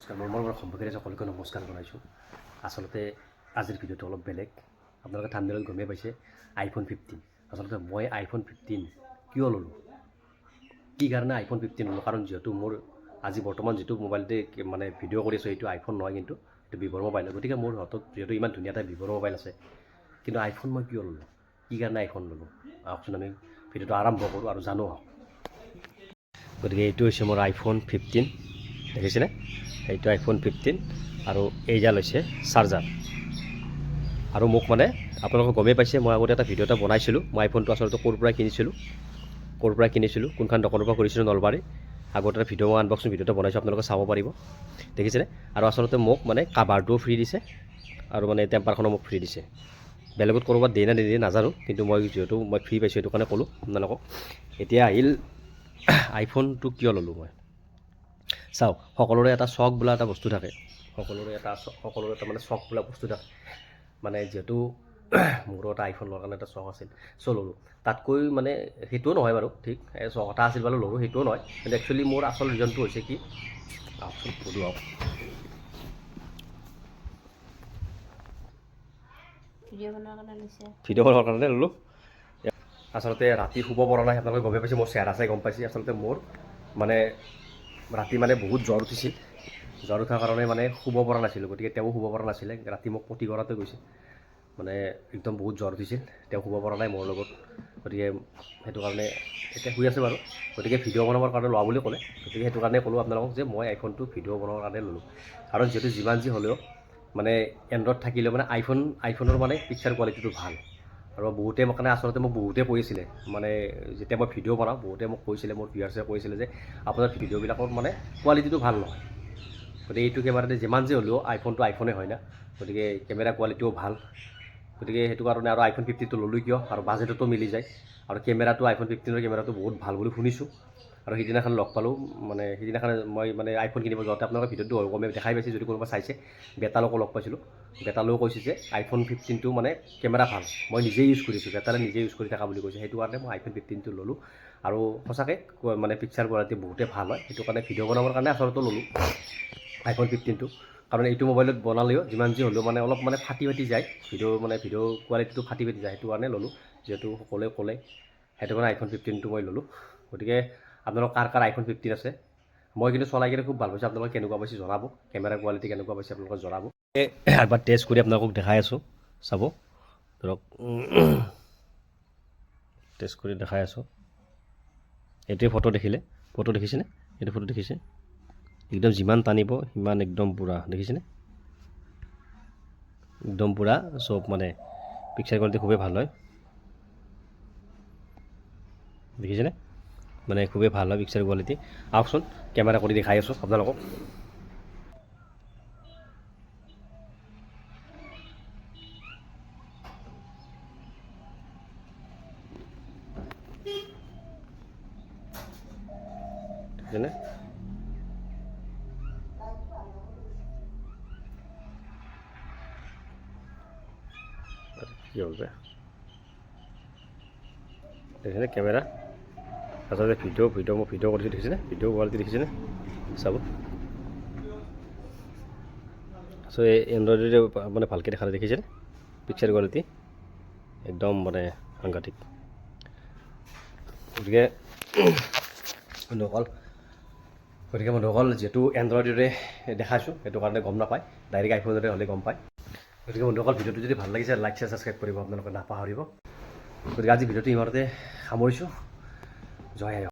মোৰ সম্পৰ্কে সকলোকে নমস্কাৰ জনাইছোঁ। আচলতে আজিৰ ভিডিঅ'টো অলপ বেলেগ। আপোনালোকে থাম্বনেইলত গমেই পাইছে iPhone 15। আচলতে মই iPhone 15 কিয় ল'লোঁ, কি কাৰণে iPhone 15 ল'লোঁ, কাৰণ যিহেতু মোৰ আজি বৰ্তমান যিটো মোবাইলতে মানে ভিডিঅ' কৰি আছোঁ সেইটো iPhone নহয়, কিন্তু এইটো ভিভ'ৰ মোবাইল। গতিকে মোৰ হাতত যিহেতু ইমান ধুনীয়া এটা ভিভ'ৰ মোবাইল আছে, কিন্তু iPhone মই কিয় ল'লোঁ, কি কাৰণে iPhone ল'লোঁ, আহকচোন আমি ভিডিঅ'টো আৰম্ভ কৰোঁ আৰু জানো আহক। গতিকে এইটো হৈছে মোৰ iPhone 15, দেখিছেনে? এইটো iPhone 15 আৰু এইডাল হৈছে চাৰ্জাৰ। আৰু মোক মানে আপোনালোকে গমেই পাইছে, মই আগতে এটা ভিডিঅ' এটা বনাইছিলোঁ। মই আইফোনটো আচলতে ক'ৰ পৰা কিনিছিলোঁ, কোনখন দোকানৰ পৰা কৰিছিলোঁ, নলবাৰী। আগতে এটা ভিডিঅ' মই আনবক্সিং ভিডিঅ' এটা বনাইছোঁ, আপোনালোকে চাব পাৰিব, দেখিছেনে? আৰু আচলতে মোক মানে কাভাৰটোও ফ্ৰী দিছে আৰু মানে টেম্পাৰখনো মোক ফ্ৰী দিছে। বেলেগত ক'ৰবাত দিয়ে না নিদিয়ে নাজানো, কিন্তু মই যিহেতু ফ্ৰী পাইছোঁ সেইটো কাৰণে ক'লোঁ আপোনালোকক। এতিয়া আহিল আইফোনটো কিয় ল'লোঁ মই। চাওক, সকলোৰে এটা চখ বোলা এটা বস্তু থাকে, সকলোৰে এটা মানে চখ বোলা বস্তু থাকে। মানে যিহেতু মোৰো এটা আইফোন লোৱাৰ কাৰণে এটা চখ আছিল, ল'লোঁ। তাতকৈ মানে সেইটোও নহয় বাৰু, ঠিক চখ এটা আছিল বাৰু ল'লোঁ, সেইটোও নহয়। কিন্তু একচুৱেলি মোৰ আচল ৰিজনটো হৈছে কি, আহকচোন সুধো আহক। ভিডিঅ' বনোৱাৰ কাৰণে ল'লোঁ। আচলতে ৰাতি শুব পৰা নাই, আপোনালোকে গমেই পাইছে, মোৰ চেহেৰা চাই গম পাইছে। আচলতে মোৰ মানে ৰাতি মানে বহুত জ্বৰ উঠিছিল, জ্বৰ উঠাৰ কাৰণে মানে শুব পৰা নাছিলোঁ। গতিকে তেওঁ শুব পৰা নাছিলে, ৰাতি মোক পটি কৰাতে গৈছে। মানে একদম বহুত জ্বৰ উঠিছিল, তেওঁ শুব পৰা নাই মোৰ লগত। গতিকে সেইটো কাৰণে এতিয়া শুই আছে বাৰু। গতিকে ভিডিঅ' বনাবৰ কাৰণে লোৱা বুলি ক'লে, গতিকে সেইটো কাৰণে ক'লোঁ আপোনালোকক যে মই আইফোনটো ভিডিঅ' বনাবৰ কাৰণে ল'লোঁ। কাৰণ যিহেতু যিমান যি হ'লেও মানে এণ্ড্ৰইড থাকিলেও মানে আইফোনৰ মানে পিকচাৰ কোৱালিটিটো ভাল। আৰু বহুতে মানে আচলতে মোক বহুতে কৈছিলে, মানে যেতিয়া মই ভিডিঅ' বনাওঁ বহুতে মোক কৈছিলে, মোৰ ভিউৱাৰ্ছে কৈছিলে যে আপোনাৰ ভিডিঅ'বিলাকত মানে কোৱালিটিটো ভাল নহয়। গতিকে এইটো কেমেৰাতে যিমান যি হ'লেও আইফোনটো আইফোনে হয় না, গতিকে কেমেৰা কোৱালিটিও ভাল। গতিকে সেইটো কাৰণে আৰু iPhone 15টো ল'লোঁ কিয়, আৰু বাজেটতো মিলি যায়। আৰু কেমেৰাটো iPhone 15ৰ কেমেৰাটো বহুত ভাল বুলি শুনিছোঁ। আৰু সিদিনাখন লগ পালোঁ, মানে সিদিনাখন মই মানে আইফোন কিনিব যাওঁতে আপোনালোকে ভিডিঅ'টো গমে দেখাই পাইছে, যদি কোনোবা চাইছে। বেতালকো লগ পাইছিলোঁ, বেতালেও কৈছে যে iPhone 15টো মানে কেমেৰা ভাল, মই নিজেই ইউজ কৰিছোঁ, বেতালে নিজে ইউজ কৰি থকা বুলি কৈছে। সেইটো কাৰণে মই iPhone 15টো ল'লোঁ। আৰু সঁচাকৈ মানে পিকচাৰ কোৱালিটি বহুতেই ভাল হয়, সেইটো কাৰণে ভিডিঅ' বনাবৰ কাৰণে আচলতে ল'লোঁ iPhone 15টো। কাৰণ এইটো মোবাইলত বনালেও যিমান যি হ'লেও মানে অলপ মানে ফাটি যায়, ভিডিঅ' কোৱালিটিটো ফাটি যায়, সেইটো কাৰণে ল'লোঁ। যিহেতু সকলোৱে ক'লে, সেইটো কাৰণে iPhone 15টো মই ল'লোঁ। গতিকে আপোনালোক কাৰ iPhone 15 আছে, মই কিন্তু চলাই কিনে খুব ভাল পাইছোঁ। আপোনালোকে কেনেকুৱা পাইছে জনাব, কেমেৰা কোৱালিটি কেনেকুৱা পাইছে আপোনালোকে জনাব। এবাৰ টেষ্ট কৰি আপোনালোকক দেখাই আছোঁ, চাব ধৰক, টেষ্ট কৰি দেখাই আছোঁ। এইটোৱে ফটো দেখিছেনে? এইটো ফটো দেখিছে, একদম যিমান টানিব সিমান একদম পূৰা, দেখিছেনে? একদম পূৰা চব মানে পিকচাৰ কোৱালিটি খুবেই ভাল হয়, দেখিছেনে? মানে খুবেই ভাল হয় পিকচাৰ কোৱালিটি। আহকচোন কেমেৰা কৰি দেখাই আছোঁ আপোনালোকক। দেখিছেনে? কি হ'ল দেখিছেনে কেমেৰা, আচলতে মই ভিডিঅ' কৰিছোঁ, দেখিছেনে? ভিডিঅ' কোৱালিটি দেখিছেনে? চাব। চ' এই এণ্ড্ৰইডেৰে মানে ভালকৈ দেখা দেখিছেনে? পিকচাৰ কোৱালিটি একদম মানে সাংঘাতিক। গতিকে বন্ধুসকল যিহেতু এণ্ড্ৰইডেৰে দেখাইছোঁ, সেইটো কাৰণে গম নাপায়, ডাইৰেক্ট আইফোনেৰে হ'লে গম পায়। গতিকে বন্ধুসকল ভিডিঅ'টো যদি ভাল লাগিছে লাইক শ্বেয়াৰ ছাবস্ক্ৰাইব কৰিব আপোনালোকে নাপাহৰিব। গতিকে আজি ভিডিঅ'টো ইমানতে সামৰিছোঁ। জয় আই।